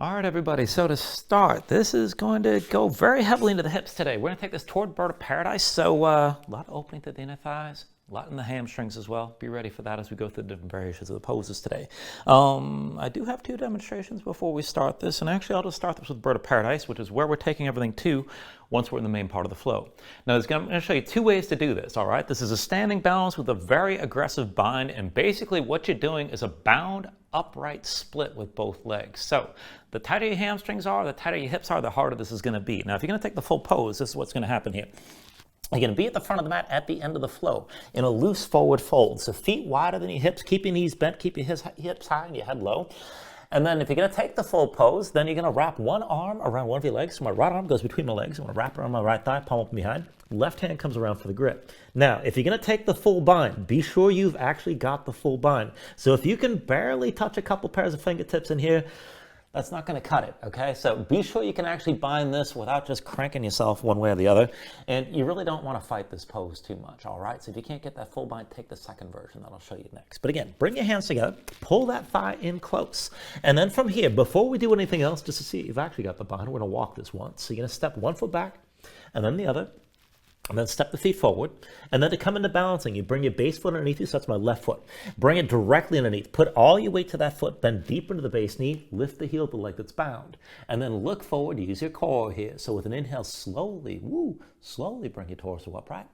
All right, everybody, so to start, this is going to go very heavily into the hips today. We're going to take this toward bird of paradise, so a lot of opening to the inner thighs, a lot in the hamstrings as well. Be ready for that as we go through the different variations of the poses today. I do have two demonstrations before we start this, and actually I'll just start this with bird of paradise, which is where we're taking everything to once we're in the main part of the flow. Now, I'm going to show you two ways to do this, all right? This is a standing balance with a very aggressive bind, and basically what you're doing is a bound upright split with both legs. So the tighter your hamstrings are, the tighter your hips are, the harder this is going to be. Now, if you're going to take the full pose, this is what's going to happen here. You're going to be at the front of the mat at the end of the flow in a loose forward fold. So feet wider than your hips, keep your knees bent, keep your hips high and your head low. And then if you're going to take the full pose, then you're going to wrap one arm around one of your legs. So my right arm goes between my legs. I'm going to wrap around my right thigh, palm up and behind. Left hand comes around for the grip. Now, if you're going to take the full bind, be sure you've actually got the full bind. So if you can barely touch a couple pairs of fingertips in here, that's not going to cut it, okay? So be sure you can actually bind this without just cranking yourself one way or the other. And you really don't want to fight this pose too much, all right? So if you can't get that full bind, take the second version that I'll show you next. But again, bring your hands together, pull that thigh in close. And then from here, before we do anything else, just to see if you've actually got the bind, we're going to walk this once. So you're going to step one foot back and then the other. And then step the feet forward. And then to come into balancing, you bring your base foot underneath you, so that's my left foot. Bring it directly underneath. Put all your weight to that foot, bend deep into the base knee, lift the heel of the leg that's bound. And then look forward, use your core here. So with an inhale, slowly bring your torso upright.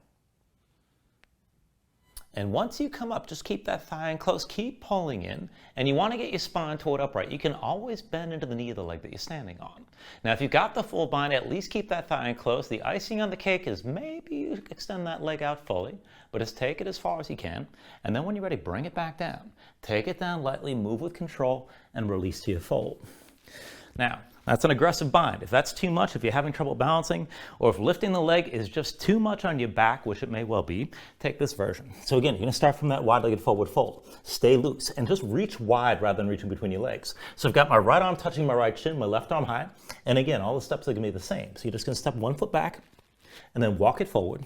And once you come up, just keep that thigh in close, keep pulling in, and you want to get your spine toward upright. You can always bend into the knee of the leg that you're standing on. Now, if you've got the full bind, at least keep that thigh in close. The icing on the cake is maybe you extend that leg out fully, but just take it as far as you can. And then when you're ready, bring it back down. Take it down lightly, move with control, and release to your fold. Now, that's an aggressive bind. If that's too much, if you're having trouble balancing, or if lifting the leg is just too much on your back, which it may well be, take this version. So again, you're going to start from that wide-legged forward fold. Stay loose and just reach wide rather than reaching between your legs. So I've got my right arm touching my right shin, my left arm high, and again, all the steps are going to be the same. So you're just going to step one foot back and then walk it forward.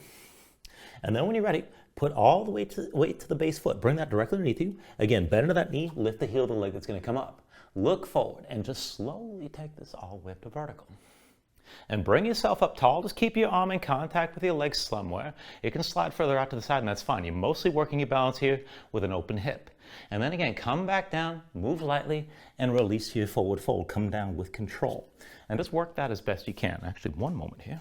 And then when you're ready, put all the weight to the base foot. Bring that directly underneath you. Again, bend into that knee, lift the heel of the leg that's going to come up. Look forward and just slowly take this all the way up to vertical. And bring yourself up tall. Just keep your arm in contact with your leg somewhere. You can slide further out to the side and that's fine. You're mostly working your balance here with an open hip. And then again, come back down, move lightly, and release to your forward fold. Come down with control. And just work that as best you can. Actually, one moment here.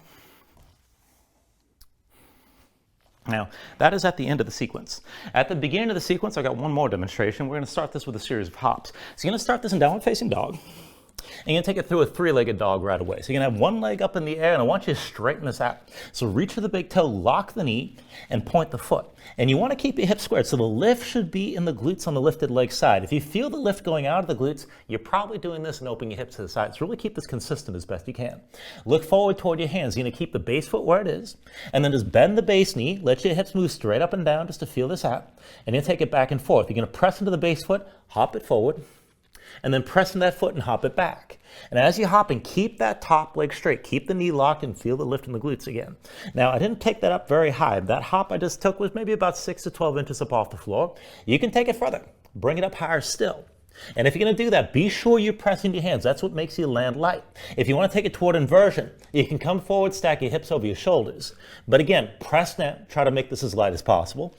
Now, that is at the end of the sequence. At the beginning of the sequence, I've got one more demonstration. We're going to start this with a series of hops. So you're going to start this in downward facing dog. And you're going to take it through a three-legged dog right away. So you're going to have one leg up in the air, and I want you to straighten this out. So reach for the big toe, lock the knee, and point the foot. And you want to keep your hips squared. So the lift should be in the glutes on the lifted leg side. If you feel the lift going out of the glutes, you're probably doing this and opening your hips to the side. So really keep this consistent as best you can. Look forward toward your hands. You're going to keep the base foot where it is, and then just bend the base knee. Let your hips move straight up and down just to feel this out. And then take it back and forth. You're going to press into the base foot, hop it forward, and then press in that foot and hop it back. And as you're hopping, keep that top leg straight. Keep the knee locked and feel the lift in the glutes again. Now, I didn't take that up very high. That hop I just took was maybe about 6 to 12 inches up off the floor. You can take it further. Bring it up higher still. And if you're going to do that, be sure you press into your hands. That's what makes you land light. If you want to take it toward inversion, you can come forward, stack your hips over your shoulders. But again, press down. Try to make this as light as possible.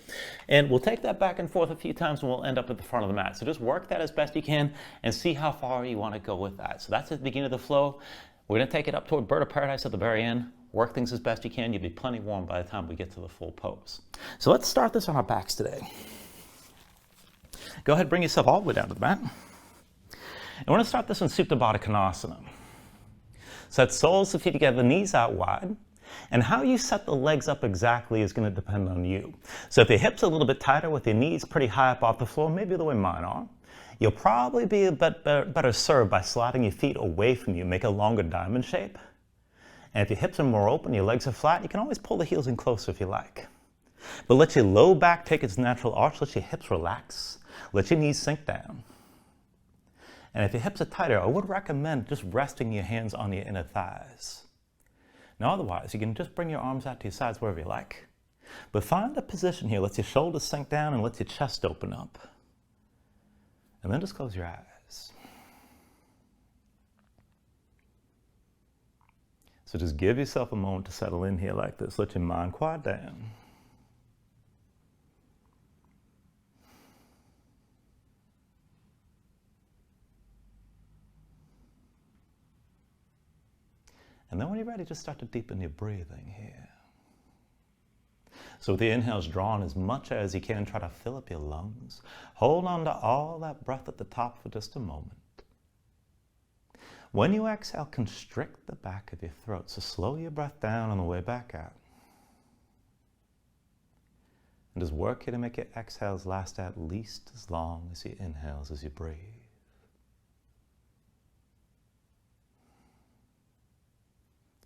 And we'll take that back and forth a few times and we'll end up at the front of the mat. So just work that as best you can and see how far you want to go with that. So that's at the beginning of the flow. We're going to take it up toward bird of paradise at the very end. Work things as best you can. You'll be plenty warm by the time we get to the full pose. So let's start this on our backs today. Go ahead, bring yourself all the way down to the mat. And we're going to start this in Supta Baddha Konasana. So that's soles of feet together, the knees out wide. And how you set the legs up exactly is going to depend on you. So if your hips are a little bit tighter with your knees pretty high up off the floor, maybe the way mine are, you'll probably be a bit better served by sliding your feet away from you, make a longer diamond shape. And if your hips are more open, your legs are flat, you can always pull the heels in closer if you like. But let your low back take its natural arch, let your hips relax. Let your knees sink down. And if your hips are tighter, I would recommend just resting your hands on your inner thighs. Now otherwise, you can just bring your arms out to your sides wherever you like. But find a position here. Let your shoulders sink down and let your chest open up. And then just close your eyes. So just give yourself a moment to settle in here like this. Let your mind quiet down. And then when you're ready, just start to deepen your breathing here. So with the inhales, draw on as much as you can. Try to fill up your lungs. Hold on to all that breath at the top for just a moment. When you exhale, constrict the back of your throat. So slow your breath down on the way back out. And just work here to make your exhales last at least as long as your inhales as you breathe.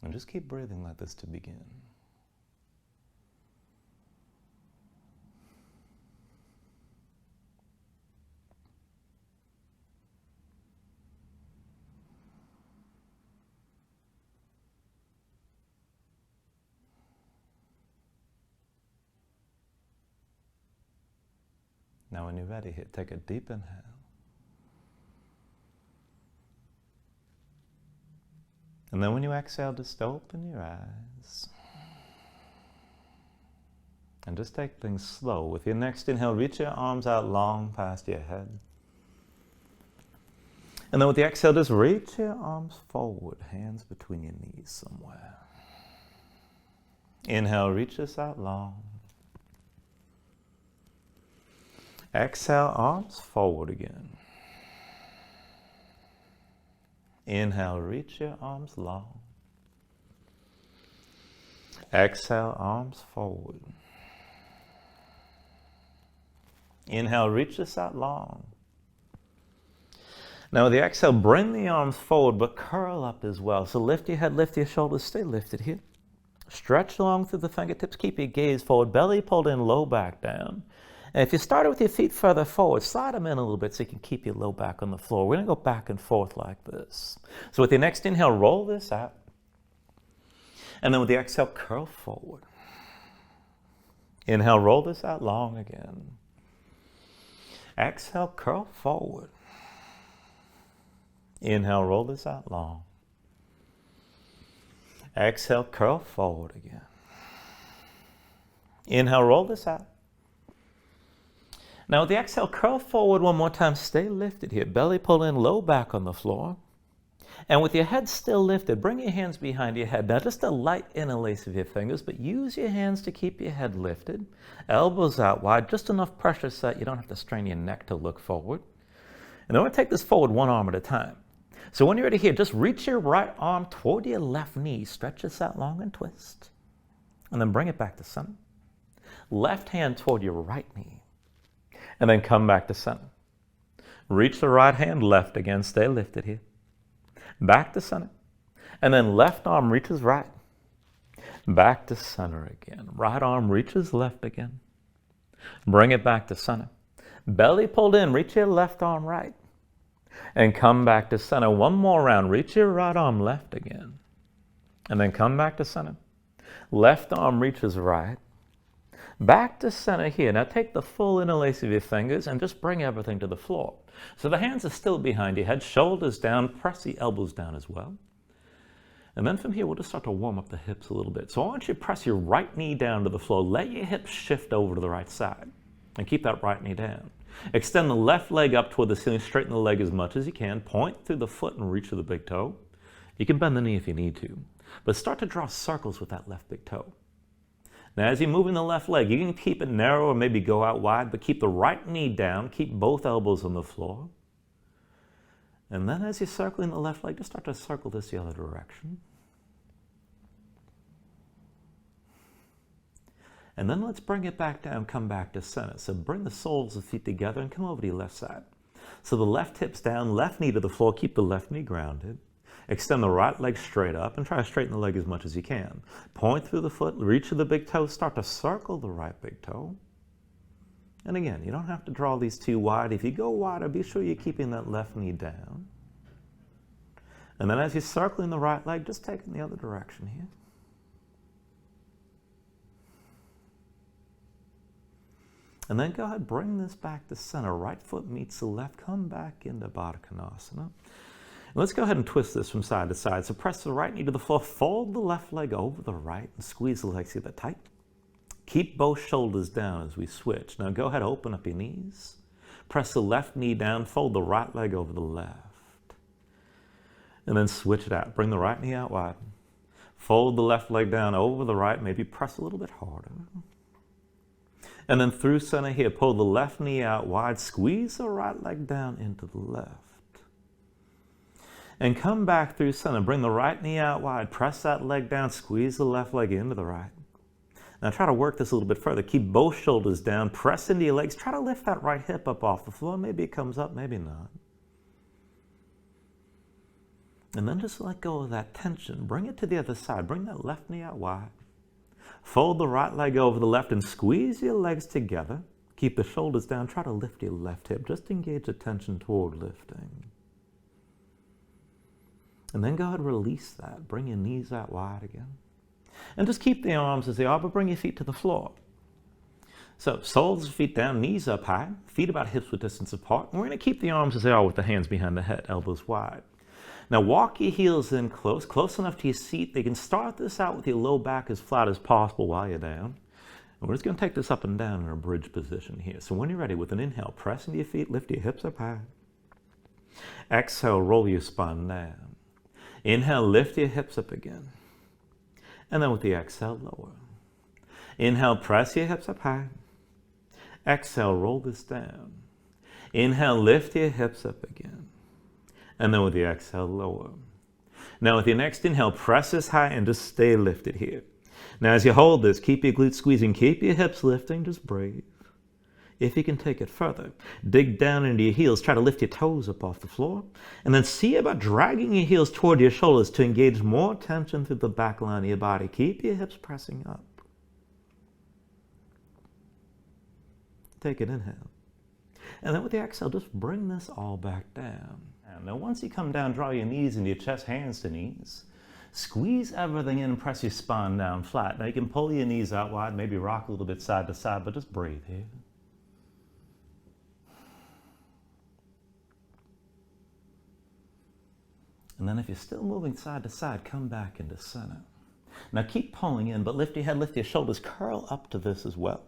And just keep breathing like this to begin. Now when you're ready, here, take a deep inhale. And then when you exhale, just open your eyes. And just take things slow. With your next inhale, reach your arms out long past your head. And then with the exhale, just reach your arms forward, hands between your knees somewhere. Inhale, reach this out long. Exhale, arms forward again. Inhale, reach your arms long. Exhale, arms forward. Inhale, reach this out long. Now with the exhale, bring the arms forward, but curl up as well. So lift your head, lift your shoulders, stay lifted here. Stretch along through the fingertips, keep your gaze forward, belly pulled in, low back down. And if you started with your feet further forward, slide them in a little bit so you can keep your low back on the floor. We're going to go back and forth like this. So with your next inhale, roll this out. And then with the exhale, curl forward. Inhale, roll this out long again. Exhale, curl forward. Inhale, roll this out long. Exhale, curl forward again. Inhale, roll this out. Now with the exhale, curl forward one more time. Stay lifted here. Belly pull in, low back on the floor. And with your head still lifted, bring your hands behind your head. Now just a light interlace of your fingers, but use your hands to keep your head lifted. Elbows out wide, just enough pressure so that you don't have to strain your neck to look forward. And then we're going to take this forward one arm at a time. So when you're ready here, just reach your right arm toward your left knee. Stretch this out long and twist. And then bring it back to center. Left hand toward your right knee. And then come back to center. Reach the right hand left again. Stay lifted here. Back to center. And then left arm reaches right. Back to center again. Right arm reaches left again. Bring it back to center. Belly pulled in. Reach your left arm right. And come back to center. One more round. Reach your right arm left again. And then come back to center. Left arm reaches right. Back to center here. Now take the full interlace of your fingers and just bring everything to the floor. So the hands are still behind your head, shoulders down, press the elbows down as well. And then from here, we'll just start to warm up the hips a little bit. So I want you to press your right knee down to the floor. Let your hips shift over to the right side. And keep that right knee down. Extend the left leg up toward the ceiling. Straighten the leg as much as you can. Point through the foot and reach to the big toe. You can bend the knee if you need to. But start to draw circles with that left big toe. Now, as you're moving the left leg, you can keep it narrow or maybe go out wide, but keep the right knee down. Keep both elbows on the floor. And then as you're circling the left leg, just start to circle this the other direction. And then let's bring it back down, come back to center. So bring the soles of the feet together and come over to your left side. So the left hip's down, left knee to the floor. Keep the left knee grounded. Extend the right leg straight up and try to straighten the leg as much as you can. Point through the foot, reach to the big toe, start to circle the right big toe. And again, you don't have to draw these too wide. If you go wider, be sure you're keeping that left knee down. And then as you're circling the right leg, just take it in the other direction here. And then go ahead, bring this back to center. Right foot meets the left, come back into Baddha Konasana. Let's go ahead and twist this from side to side. So press the right knee to the floor, fold the left leg over the right, and squeeze the legs together tight. Keep both shoulders down as we switch. Now go ahead, open up your knees. Press the left knee down, fold the right leg over the left. And then switch it out. Bring the right knee out wide. Fold the left leg down over the right, maybe press a little bit harder. And then through center here, pull the left knee out wide, squeeze the right leg down into the left. And come back through center, bring the right knee out wide, press that leg down, squeeze the left leg into the right. Now try to work this a little bit further. Keep both shoulders down, press into your legs, try to lift that right hip up off the floor. Maybe it comes up, maybe not. And then just let go of that tension. Bring it to the other side. Bring that left knee out wide. Fold the right leg over the left and squeeze your legs together. Keep the shoulders down. Try to lift your left hip. Just engage the tension toward lifting. And then go ahead and release that. Bring your knees out wide again. And just keep the arms as they are, but bring your feet to the floor. So soles of feet down, knees up high, feet about hips width distance apart. And we're going to keep the arms as they are with the hands behind the head, elbows wide. Now walk your heels in close enough to your seat. They can start this out with your low back as flat as possible while you're down. And we're just going to take this up and down in a bridge position here. So when you're ready, with an inhale, press into your feet, lift your hips up high. Exhale, roll your spine down. Inhale, lift your hips up again. And then with the exhale, lower. Inhale, press your hips up high. Exhale, roll this down. Inhale, lift your hips up again. And then with the exhale, lower. Now with your next inhale, press this high and just stay lifted here. Now as you hold this, keep your glutes squeezing, keep your hips lifting, just breathe. If you can take it further, dig down into your heels, try to lift your toes up off the floor, and then see about dragging your heels toward your shoulders to engage more tension through the back line of your body. Keep your hips pressing up. Take an inhale. And then with the exhale, just bring this all back down. And now once you come down, draw your knees into your chest, hands to knees. Squeeze everything in and press your spine down flat. Now you can pull your knees out wide, maybe rock a little bit side to side, but just breathe here. And then if you're still moving side to side, come back into center. Now keep pulling in, but lift your head, lift your shoulders, curl up to this as well.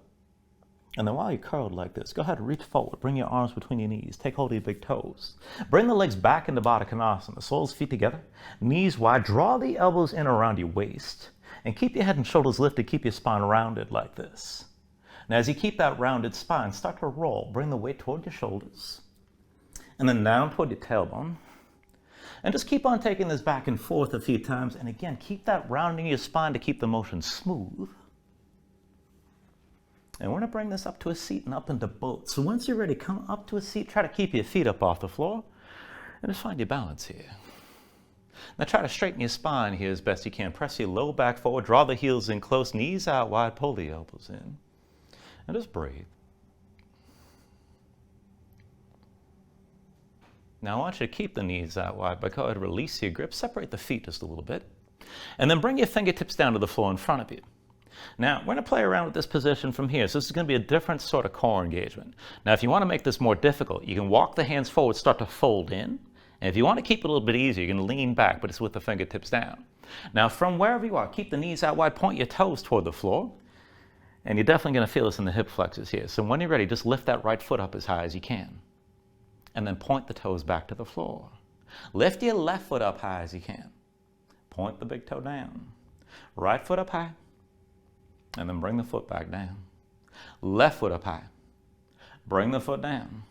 And then while you're curled like this, go ahead and reach forward. Bring your arms between your knees. Take hold of your big toes. Bring the legs back into Baddha Konasana. Soles, feet together. Knees wide. Draw the elbows in around your waist. And keep your head and shoulders lifted. Keep your spine rounded like this. Now as you keep that rounded spine, start to roll. Bring the weight toward your shoulders. And then down toward your tailbone. And just keep on taking this back and forth a few times. And again, keep that rounding your spine to keep the motion smooth. And we're going to bring this up to a seat and up into both. So once you're ready, come up to a seat. Try to keep your feet up off the floor. And just find your balance here. Now try to straighten your spine here as best you can. Press your low back forward. Draw the heels in close. Knees out wide. Pull the elbows in. And just breathe. Now I want you to keep the knees out wide, but go ahead and release your grip. Separate the feet just a little bit. And then bring your fingertips down to the floor in front of you. Now, we're going to play around with this position from here. So this is going to be a different sort of core engagement. Now, if you want to make this more difficult, you can walk the hands forward, start to fold in. And if you want to keep it a little bit easier, you can lean back, but it's with the fingertips down. Now, from wherever you are, keep the knees out wide, point your toes toward the floor. And you're definitely going to feel this in the hip flexors here. So when you're ready, just lift that right foot up as high as you can. And then point the toes back to the floor. Lift your left foot up high as you can. Point the big toe down. Right foot up high. And then bring the foot back down. Left foot up high. Bring the foot down.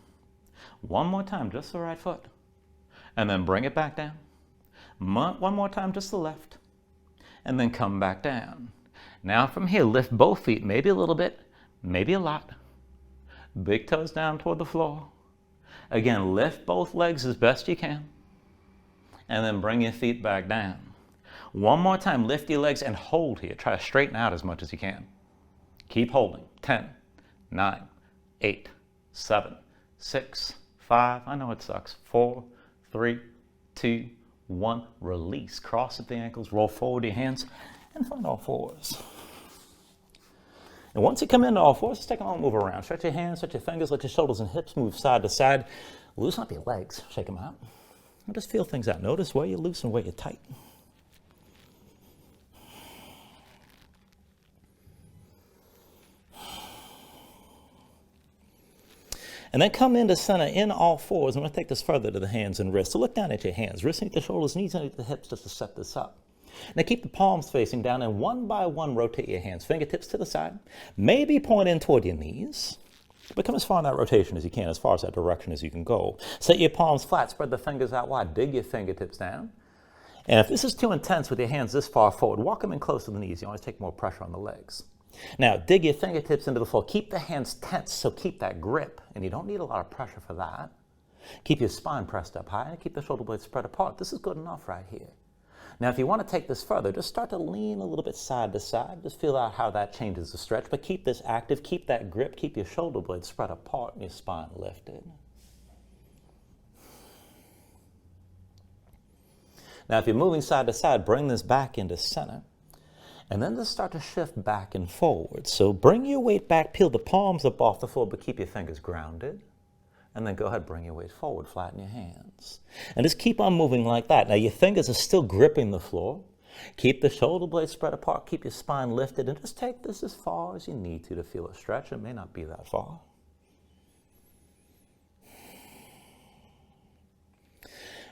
One more time, just the right foot. And then bring it back down. One more time, just the left. And then come back down. Now from here, lift both feet, maybe a little bit, maybe a lot. Big toes down toward the floor. Again, lift both legs as best you can. And then bring your feet back down. One more time, lift your legs and hold here. Try to straighten out as much as you can. Keep holding. 10, 9, 8, 7, 6, 5. I know it sucks. 4, 3, 2, 1. Release. Cross at the ankles. Roll forward your hands and find all fours. And once you come into all fours, just take a long move around. Stretch your hands, stretch your fingers, let your shoulders and hips move side to side. Loosen up your legs. Shake them out. Just feel things out. Notice where you're loose and where you're tight. And then come into center in all fours. I'm going to take this further to the hands and wrists. So look down at your hands. Wrists underneath the shoulders, knees underneath the hips, just to set this up. Now keep the palms facing down, and one by one rotate your hands. Fingertips to the side. Maybe point in toward your knees. But come as far in that rotation as you can, as far as that direction as you can go. Set your palms flat. Spread the fingers out wide. Dig your fingertips down. And if this is too intense with your hands this far forward, walk them in close to the knees. You always take more pressure on the legs. Now, dig your fingertips into the floor. Keep the hands tense, so keep that grip. And you don't need a lot of pressure for that. Keep your spine pressed up high and keep the shoulder blades spread apart. This is good enough right here. Now, if you want to take this further, just start to lean a little bit side to side. Just feel out how that changes the stretch. But keep this active. Keep that grip. Keep your shoulder blades spread apart and your spine lifted. Now, if you're moving side to side, bring this back into center. And then just start to shift back and forward. So bring your weight back, peel the palms up off the floor, but keep your fingers grounded. And then go ahead, bring your weight forward, flatten your hands. And just keep on moving like that. Now your fingers are still gripping the floor. Keep the shoulder blades spread apart, keep your spine lifted, and just take this as far as you need to feel a stretch. It may not be that far.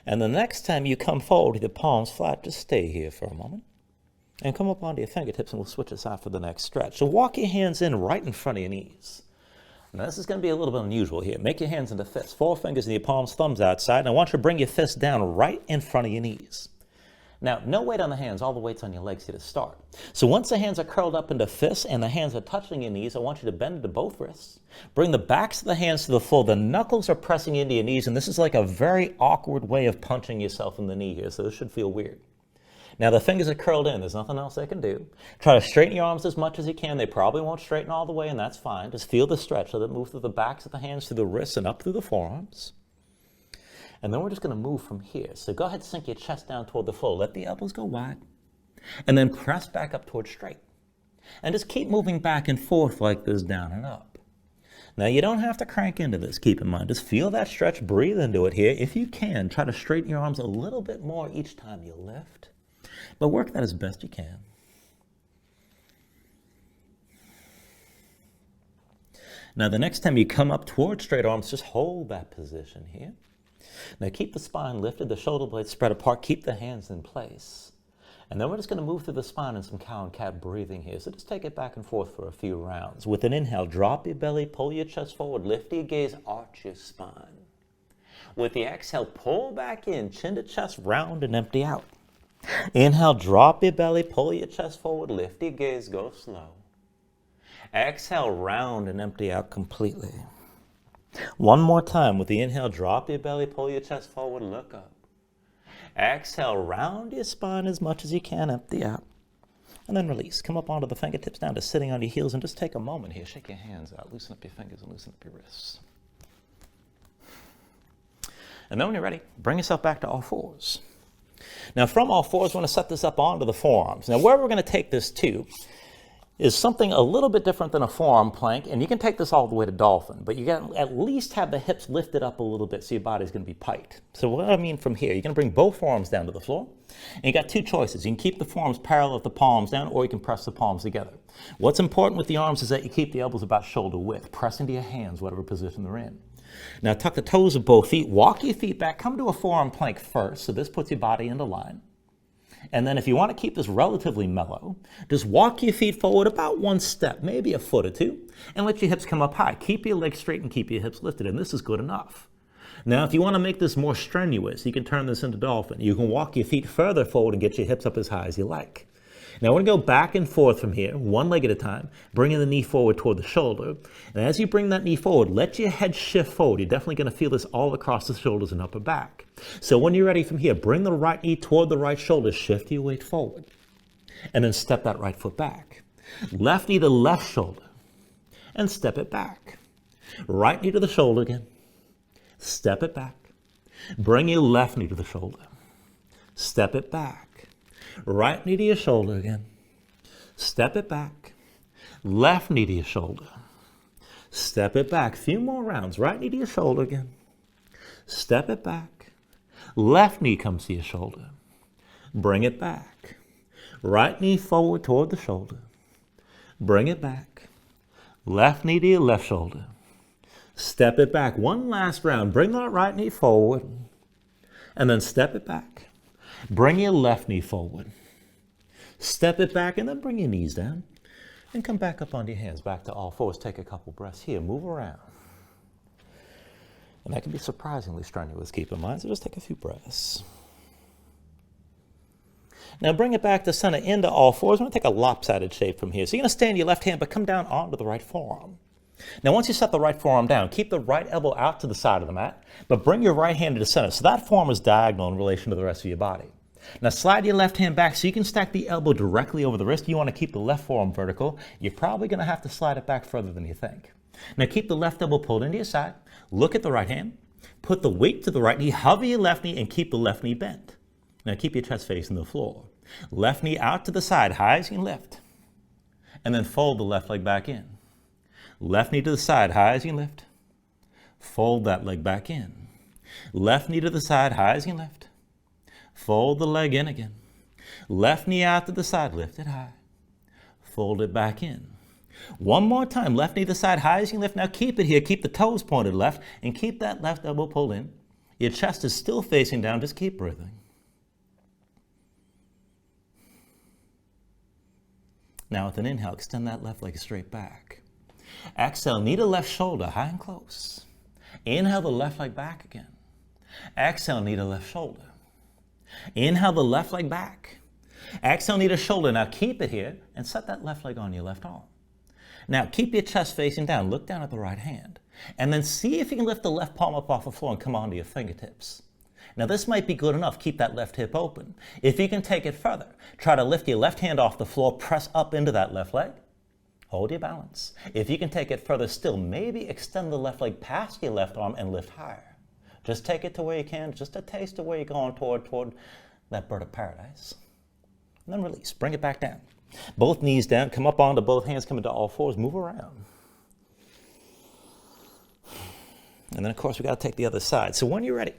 And the next time you come forward with your palms flat, just stay here for a moment. And come up onto your fingertips, and we'll switch aside for the next stretch. So walk your hands in right in front of your knees. Now this is going to be a little bit unusual here. Make your hands into fists. 4 fingers in your palms, thumbs outside. And I want you to bring your fists down right in front of your knees. Now, no weight on the hands. All the weight's on your legs here to start. So once the hands are curled up into fists and the hands are touching your knees, I want you to bend into both wrists. Bring the backs of the hands to the floor. The knuckles are pressing into your knees. And this is like a very awkward way of punching yourself in the knee here. So this should feel weird. Now the fingers are curled in. There's nothing else they can do. Try to straighten your arms as much as you can. They probably won't straighten all the way, and that's fine. Just feel the stretch. Let it move through the backs of the hands, through the wrists, and up through the forearms. And then we're just going to move from here. So go ahead, sink your chest down toward the floor. Let the elbows go wide. And then press back up towards straight. And just keep moving back and forth like this, down and up. Now you don't have to crank into this, keep in mind. Just feel that stretch. Breathe into it here. If you can, try to straighten your arms a little bit more each time you lift. But work that as best you can. Now the next time you come up towards straight arms, just hold that position here. Now keep the spine lifted, the shoulder blades spread apart, keep the hands in place. And then we're just going to move through the spine in some cow and cat breathing here. So just take it back and forth for a few rounds. With an inhale, drop your belly, pull your chest forward, lift your gaze, arch your spine. With the exhale, pull back in, chin to chest, round and empty out. Inhale, drop your belly, pull your chest forward, lift your gaze, go slow. Exhale, round and empty out completely. One more time with the inhale, drop your belly, pull your chest forward, look up. Exhale, round your spine as much as you can, empty out. And then release. Come up onto the fingertips down to sitting on your heels and just take a moment here. Shake your hands out, loosen up your fingers and loosen up your wrists. And then when you're ready, bring yourself back to all fours. Now from all fours, we're going to set this up onto the forearms. Now where we're going to take this to is something a little bit different than a forearm plank, and you can take this all the way to dolphin, but you got to at least have the hips lifted up a little bit so your body's going to be piked. So what I mean from here, you're going to bring both forearms down to the floor, and you got 2 choices. You can keep the forearms parallel with the palms down, or you can press the palms together. What's important with the arms is that you keep the elbows about shoulder width. Press into your hands, whatever position they're in. Now tuck the toes of both feet, walk your feet back, come to a forearm plank first, so this puts your body into line. And then if you want to keep this relatively mellow, just walk your feet forward about 1 step, maybe a foot or 2, and let your hips come up high. Keep your legs straight and keep your hips lifted, and this is good enough. Now, if you want to make this more strenuous, you can turn this into dolphin. You can walk your feet further forward and get your hips up as high as you like. Now, we're going to go back and forth from here, 1 leg at a time, bringing the knee forward toward the shoulder. And as you bring that knee forward, let your head shift forward. You're definitely going to feel this all across the shoulders and upper back. So when you're ready from here, bring the right knee toward the right shoulder, shift your weight forward, and then step that right foot back. Left knee to left shoulder, and step it back. Right knee to the shoulder again, step it back. Bring your left knee to the shoulder, step it back. Right knee to your shoulder again. Step it back. Left knee to your shoulder. Step it back. Few more rounds. Right knee to your shoulder again. Step it back. Left knee comes to your shoulder. Bring it back. Right knee forward toward the shoulder. Bring it back. Left knee to your left shoulder. Step it back. One last round. Bring that right knee forward. And then step it back. Bring your left knee forward. Step it back and then bring your knees down. And come back up onto your hands, back to all fours. Take a couple breaths here. Move around. And that can be surprisingly strenuous, keep in mind. So just take a few breaths. Now bring it back to center into all fours. We're going to take a lopsided shape from here. So you're going to stand your left hand, but come down onto the right forearm. Now once you set the right forearm down, keep the right elbow out to the side of the mat, but bring your right hand to the center. So that forearm is diagonal in relation to the rest of your body. Now slide your left hand back so you can stack the elbow directly over the wrist. You want to keep the left forearm vertical. You're probably going to have to slide it back further than you think. Now keep the left elbow pulled into your side. Look at the right hand. Put the weight to the right knee. Hover your left knee and keep the left knee bent. Now keep your chest facing the floor. Left knee out to the side, high as you can lift. And then fold the left leg back in. Left knee to the side, high as you can lift. Fold that leg back in. Left knee to the side, high as you can lift. Fold the leg in again. Left knee out to the side, lift it high. Fold it back in. One more time, left knee to the side, high as you can lift. Now keep it here, keep the toes pointed left, and keep that left elbow pulled in. Your chest is still facing down, just keep breathing. Now with an inhale, extend that left leg straight back. Exhale, knee to left shoulder, high and close. Inhale the left leg back again. Exhale, knee to left shoulder. Inhale the left leg back. Exhale, knee to shoulder. Now keep it here and set that left leg on your left arm. Now keep your chest facing down. Look down at the right hand. And then see if you can lift the left palm up off the floor and come onto your fingertips. Now this might be good enough. Keep that left hip open. If you can take it further, try to lift your left hand off the floor, press up into that left leg. Hold your balance. If you can take it further still, maybe extend the left leg past your left arm and lift higher. Just take it to where you can, just a taste of where you're going toward that bird of paradise. And then release, bring it back down. Both knees down, come up onto both hands, come into all fours, move around. And then of course we got to take the other side. So when you're ready,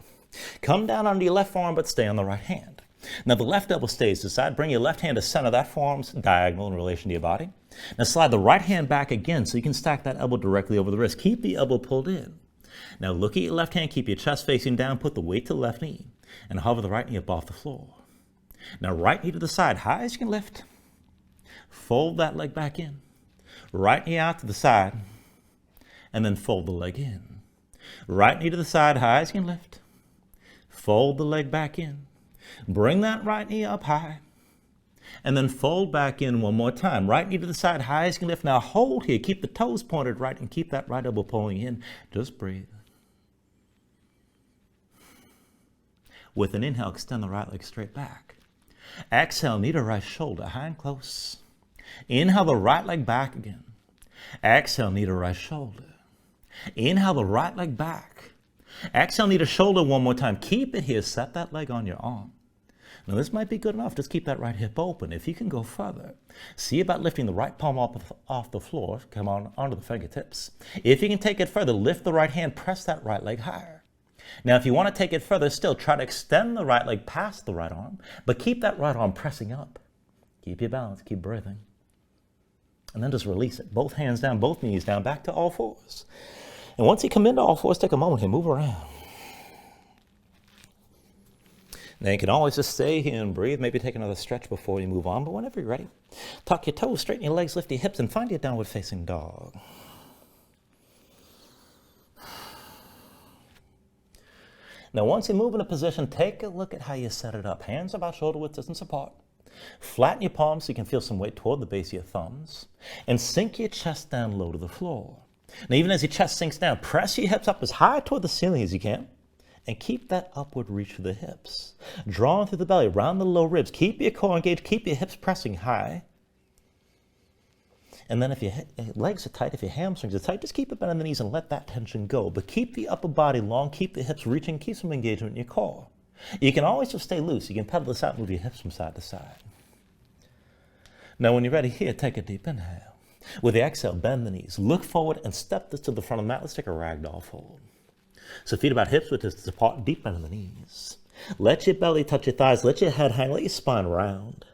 come down onto your left forearm, but stay on the right hand. Now the left elbow stays to the side. Bring your left hand to center. That forearm's diagonal in relation to your body. Now slide the right hand back again so you can stack that elbow directly over the wrist. Keep the elbow pulled in. Now look at your left hand. Keep your chest facing down. Put the weight to the left knee and hover the right knee up off the floor. Now right knee to the side, high as you can lift. Fold that leg back in. Right knee out to the side and then fold the leg in. Right knee to the side, high as you can lift. Fold the leg back in. Bring that right knee up high. And then fold back in one more time. Right knee to the side, high as you can lift. Now hold here. Keep the toes pointed right and keep that right elbow pulling in. Just breathe. With an inhale, extend the right leg straight back. Exhale, knee to right shoulder, high and close. Inhale the right leg back again. Exhale, knee to right shoulder. Inhale the right leg back. Exhale, knee to shoulder one more time. Keep it here. Set that leg on your arm. Now this might be good enough. Just keep that right hip open. If you can go further, see about lifting the right palm off the floor. Come on onto the fingertips. If you can take it further, lift the right hand. Press that right leg higher. Now if you want to take it further still, try to extend the right leg past the right arm, but keep that right arm pressing up. Keep your balance. Keep breathing. And then just release it. Both hands down, both knees down, back to all fours. And once you come into all fours, take a moment here, move around. Now you can always just stay here and breathe, maybe take another stretch before you move on, but whenever you're ready, tuck your toes, straighten your legs, lift your hips, and find your downward facing dog. Now once you move into position, take a look at how you set it up. Hands about shoulder width distance apart. Flatten your palms so you can feel some weight toward the base of your thumbs, and sink your chest down low to the floor. Now even as your chest sinks down, press your hips up as high toward the ceiling as you can, and keep that upward reach for the hips. Drawing through the belly, around the low ribs. Keep your core engaged, keep your hips pressing high. And then if your legs are tight, if your hamstrings are tight, just keep it bent on the knees and let that tension go. But keep the upper body long, keep the hips reaching, keep some engagement in your core. You can always just stay loose. You can pedal this out and move your hips from side to side. Now when you're ready here, take a deep inhale. With the exhale, bend the knees, look forward and step this to the front of the mat. Let's take a ragdoll fold. So feet about hips width distance apart, deep bend in the knees. Let your belly touch your thighs. Let your head hang. Let your spine round.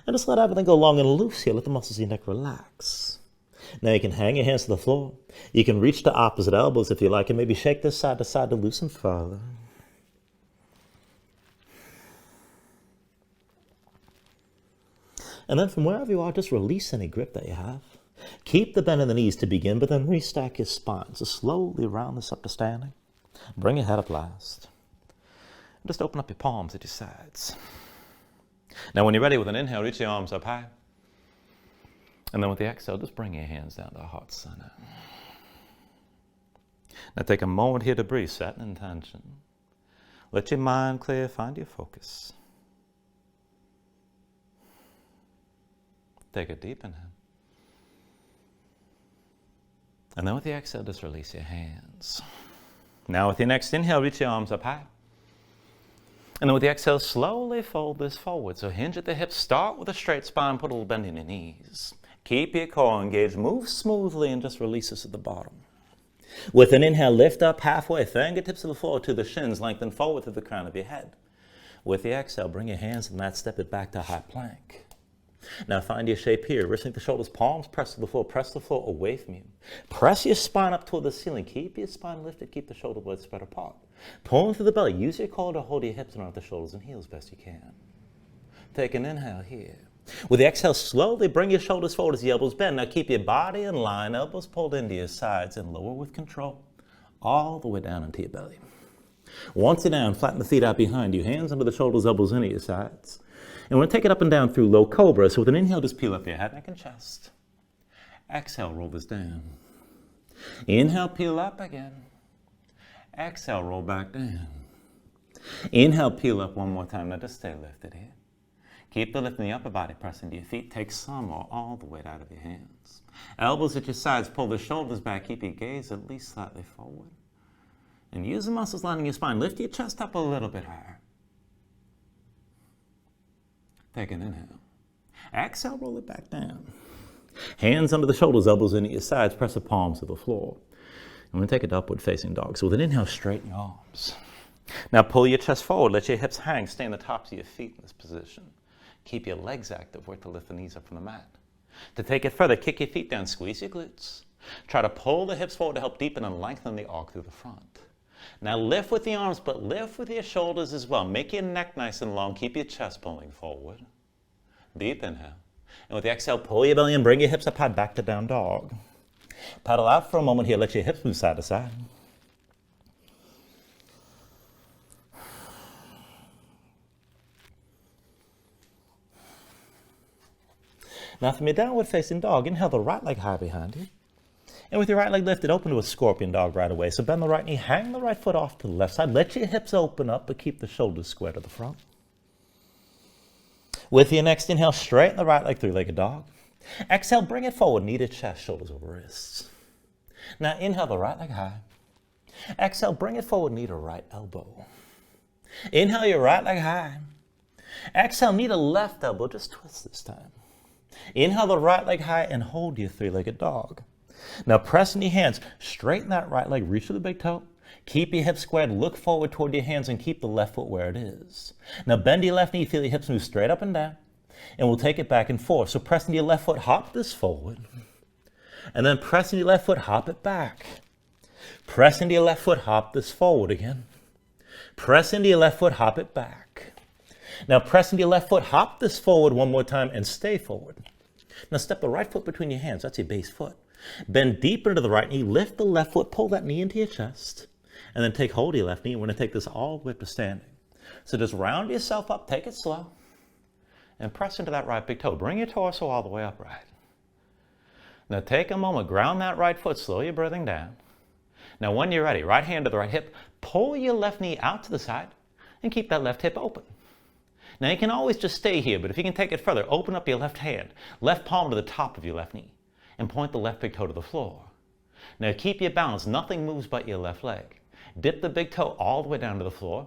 And just let everything go long and loose here. Let the muscles of your neck relax. Now you can hang your hands to the floor. You can reach to opposite elbows if you like, and maybe shake this side to side to loosen further. And then from wherever you are, just release any grip that you have. Keep the bend in the knees to begin, but then restack your spine. So slowly round this up to standing. Bring your head up last. Just open up your palms at your sides. Now when you're ready with an inhale, reach your arms up high. And then with the exhale, just bring your hands down to the heart center. Now take a moment here to breathe, set an intention. Let your mind clear, find your focus. Take a deep inhale. And then with the exhale, just release your hands. Now with your next inhale, reach your arms up high. And then with the exhale, slowly fold this forward. So hinge at the hips, start with a straight spine, put a little bend in your knees. Keep your core engaged, move smoothly, and just release this at the bottom. With an inhale, lift up halfway, fingertips to the floor to the shins, lengthen forward to the crown of your head. With the exhale, bring your hands and that step it back to high plank. Now find your shape here. Wristing the shoulders, palms press to the floor. Press the floor away from you. Press your spine up toward the ceiling. Keep your spine lifted. Keep the shoulder blades spread apart. Pulling through the belly. Use your core to hold your hips around the shoulders and heels best you can. Take an inhale here. With the exhale, slowly bring your shoulders forward as the elbows bend. Now keep your body in line. Elbows pulled into your sides and lower with control. All the way down into your belly. Once you're down, flatten the feet out behind you. Hands under the shoulders, elbows into your sides. And we're going to take it up and down through low cobra. So with an inhale, just peel up your head, neck, and chest. Exhale, roll this down. Inhale, peel up again. Exhale, roll back down. Inhale, peel up one more time. Now just stay lifted here. Keep the lift in the upper body, press into your feet. Take some or all the weight out of your hands. Elbows at your sides, pull the shoulders back. Keep your gaze at least slightly forward. And use the muscles lining your spine. Lift your chest up a little bit higher. Take an inhale. Exhale, roll it back down. Hands under the shoulders, elbows into your sides, press the palms to the floor. I'm going to take it to upward facing dog. So with an inhale, straighten your arms. Now pull your chest forward, let your hips hang, stay on the tops of your feet in this position. Keep your legs active, work to lift the knees up from the mat. To take it further, kick your feet down, squeeze your glutes. Try to pull the hips forward to help deepen and lengthen the arc through the front. Now lift with the arms, but lift with your shoulders as well. Make your neck nice and long. Keep your chest pulling forward. Deep inhale. And with the exhale, pull your belly in, bring your hips up high, back to down dog. Paddle out for a moment here. Let your hips move side to side. Now from your downward facing dog, inhale the right leg high behind you. And with your right leg lifted, open to a scorpion dog right away. So bend the right knee, hang the right foot off to the left side. Let your hips open up, but keep the shoulders square to the front. With your next inhale, straighten the right leg, three-legged dog. Exhale, bring it forward, knee to chest, shoulders over wrists. Now inhale the right leg high. Exhale, bring it forward, knee to right elbow. Inhale your right leg high. Exhale, knee to left elbow, just twist this time. Inhale the right leg high and hold your three-legged dog. Now press in your hands, straighten that right leg, reach to the big toe. Keep your hips squared, look forward toward your hands and keep the left foot where it is. Now bend your left knee, feel your hips move straight up and down. And we'll take it back and forth. So press into your left foot, hop this forward. And then press into your left foot, hop it back. Press into your left foot, hop this forward again. Press into your left foot, hop it back. Now press into your left foot, hop this forward one more time and stay forward. Now step the right foot between your hands, that's your base foot. Bend deeper into the right knee, lift the left foot, pull that knee into your chest. And then take hold of your left knee. We're going to take this all the way up to standing. So just round yourself up, take it slow. And press into that right big toe. Bring your torso all the way upright. Now take a moment, ground that right foot, slow your breathing down. Now when you're ready, right hand to the right hip, pull your left knee out to the side and keep that left hip open. Now you can always just stay here, but if you can take it further, open up your left hand, left palm to the top of your left knee, and point the left big toe to the floor. Now keep your balance, nothing moves but your left leg. Dip the big toe all the way down to the floor,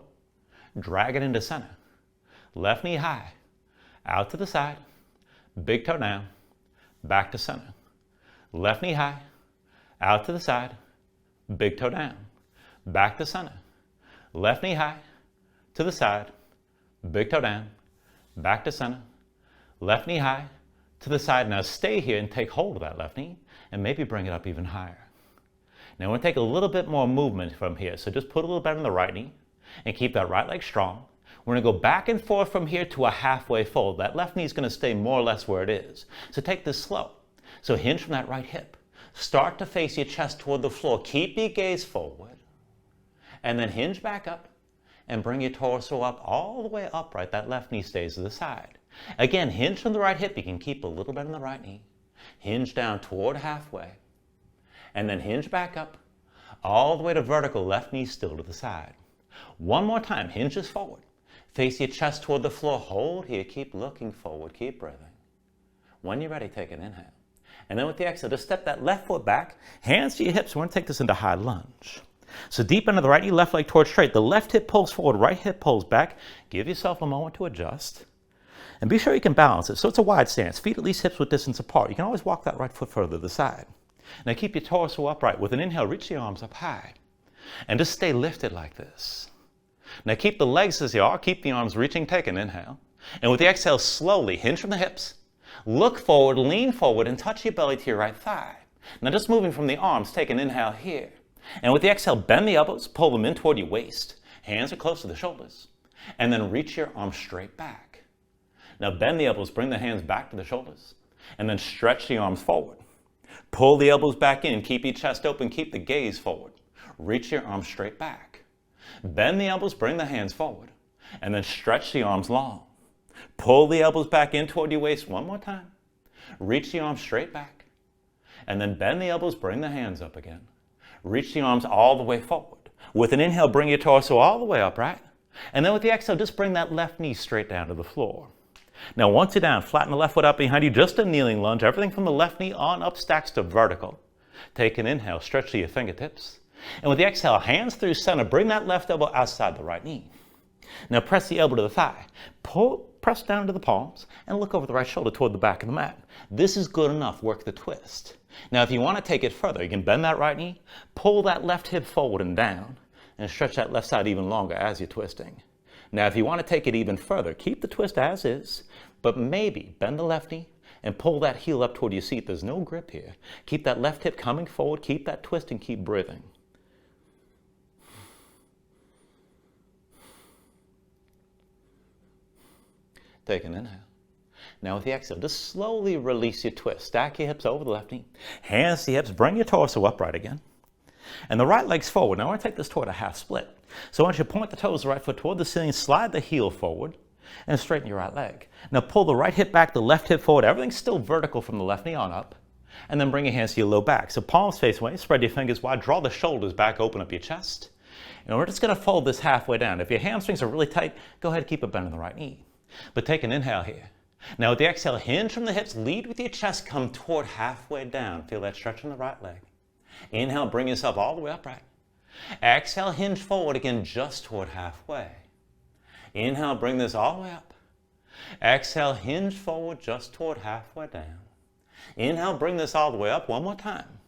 drag it into center. Left knee high, out to the side, big toe down, back to center. Left knee high, out to the side, big toe down, back to center. Left knee high, to the side, big toe down, back to center, left knee high, to the side. Now stay here and take hold of that left knee and maybe bring it up even higher. Now we're going to take a little bit more movement from here. So just put a little bend in the right knee and keep that right leg strong. We're going to go back and forth from here to a halfway fold. That left knee is going to stay more or less where it is. So take this slow. So hinge from that right hip. Start to face your chest toward the floor. Keep your gaze forward. And then hinge back up and bring your torso up all the way upright. That left knee stays to the side. Again, hinge from the right hip. You can keep a little bend in the right knee. Hinge down toward halfway. And then hinge back up all the way to vertical, left knee still to the side. One more time, hinges forward. Face your chest toward the floor. Hold here. Keep looking forward. Keep breathing. When you're ready, take an inhale. And then with the exhale, just step that left foot back, hands to your hips. We're going to take this into high lunge. So deep into the right knee, left leg towards straight. The left hip pulls forward, right hip pulls back. Give yourself a moment to adjust. And be sure you can balance it. So it's a wide stance. Feet at least hips width distance apart. You can always walk that right foot further to the side. Now keep your torso upright. With an inhale, reach the arms up high. And just stay lifted like this. Now keep the legs as they are. Keep the arms reaching. Take an inhale. And with the exhale, slowly hinge from the hips. Look forward, lean forward, and touch your belly to your right thigh. Now just moving from the arms, take an inhale here. And with the exhale, bend the elbows, pull them in toward your waist. Hands are close to the shoulders. And then reach your arms straight back. Now bend the elbows, bring the hands back to the shoulders. And then stretch the arms forward. Pull the elbows back in, keep your chest open, keep the gaze forward. Reach your arms straight back. Bend the elbows, bring the hands forward. And then stretch the arms long. Pull the elbows back in toward your waist one more time. Reach the arms straight back. And then bend the elbows, bring the hands up again. Reach the arms all the way forward. With an inhale, bring your torso all the way upright. And then with the exhale, just bring that left knee straight down to the floor. Now once you're down, flatten the left foot out behind you, just a kneeling lunge. Everything from the left knee on up stacks to vertical. Take an inhale, stretch to your fingertips. And with the exhale, hands through center, bring that left elbow outside the right knee. Now press the elbow to the thigh. Press down to the palms and look over the right shoulder toward the back of the mat. This is good enough. Work the twist. Now if you want to take it further, you can bend that right knee, pull that left hip forward and down, and stretch that left side even longer as you're twisting. Now if you want to take it even further, keep the twist as is, but maybe bend the left knee and pull that heel up toward your seat. There's no grip here. Keep that left hip coming forward, keep that twist, and keep breathing. Take an inhale. Now with the exhale, just slowly release your twist. Stack your hips over the left knee. Hands to the hips. Bring your torso upright again. And the right leg's forward. Now I want to take this toward a half split. So I want you to point the toes of the right foot toward the ceiling, slide the heel forward, and straighten your right leg. Now pull the right hip back, the left hip forward. Everything's still vertical from the left knee on up. And then bring your hands to your low back. So palms face away, spread your fingers wide, draw the shoulders back, open up your chest. And we're just going to fold this halfway down. If your hamstrings are really tight, go ahead and keep a bend in the right knee. But take an inhale here. Now with the exhale, hinge from the hips, lead with your chest, come toward halfway down. Feel that stretch in the right leg. Inhale, bring yourself all the way upright. Exhale, hinge forward again, just toward halfway. Inhale, bring this all the way up. Exhale, hinge forward, just toward halfway down. Inhale, bring this all the way up one more time.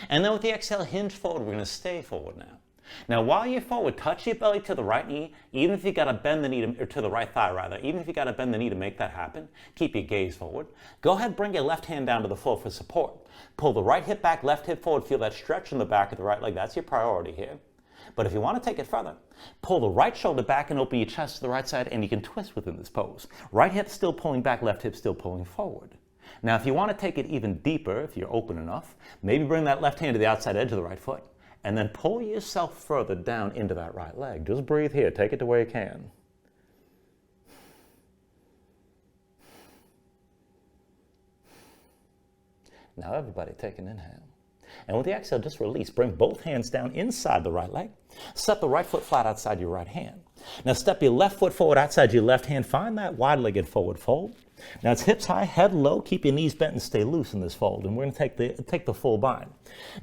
And then with the exhale, hinge forward. We're going to stay forward now. Now while you're forward, touch your belly to the right knee, even if you got to bend the knee, or to the right thigh rather, even if you got to bend the knee to make that happen, keep your gaze forward. Go ahead, bring your left hand down to the floor for support. Pull the right hip back, left hip forward, feel that stretch in the back of the right leg. That's your priority here. But if you want to take it further, pull the right shoulder back and open your chest to the right side, and you can twist within this pose. Right hip still pulling back, left hip still pulling forward. Now if you want to take it even deeper, if you're open enough, maybe bring that left hand to the outside edge of the right foot. And then pull yourself further down into that right leg. Just breathe here. Take it to where you can. Now everybody take an inhale. And with the exhale, just release. Bring both hands down inside the right leg. Set the right foot flat outside your right hand. Now step your left foot forward outside your left hand. Find that wide-legged forward fold. Now it's hips high, head low. Keep your knees bent and stay loose in this fold. And we're going to take the full bind.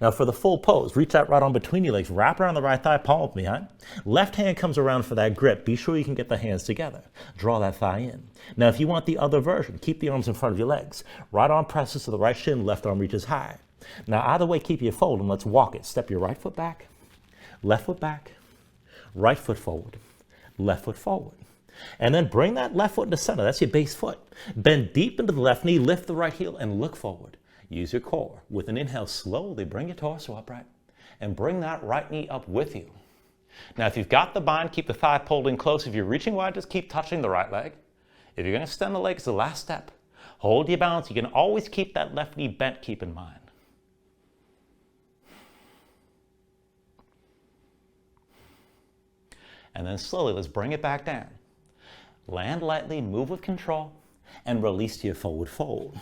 Now for the full pose, reach out right on between your legs. Wrap around the right thigh, palm behind. Left hand comes around for that grip. Be sure you can get the hands together. Draw that thigh in. Now if you want the other version, keep the arms in front of your legs. Right arm presses to the right shin, left arm reaches high. Now either way, keep your fold and let's walk it. Step your right foot back, left foot back, right foot forward, left foot forward. And then bring that left foot into center. That's your base foot. Bend deep into the left knee, lift the right heel, and look forward. Use your core. With an inhale, slowly bring your torso upright and bring that right knee up with you. Now, if you've got the bind, keep the thigh pulled in close. If you're reaching wide, just keep touching the right leg. If you're going to extend the leg, it's the last step. Hold your balance. You can always keep that left knee bent, keep in mind. And then slowly, let's bring it back down. Land lightly, move with control, and release to your forward fold.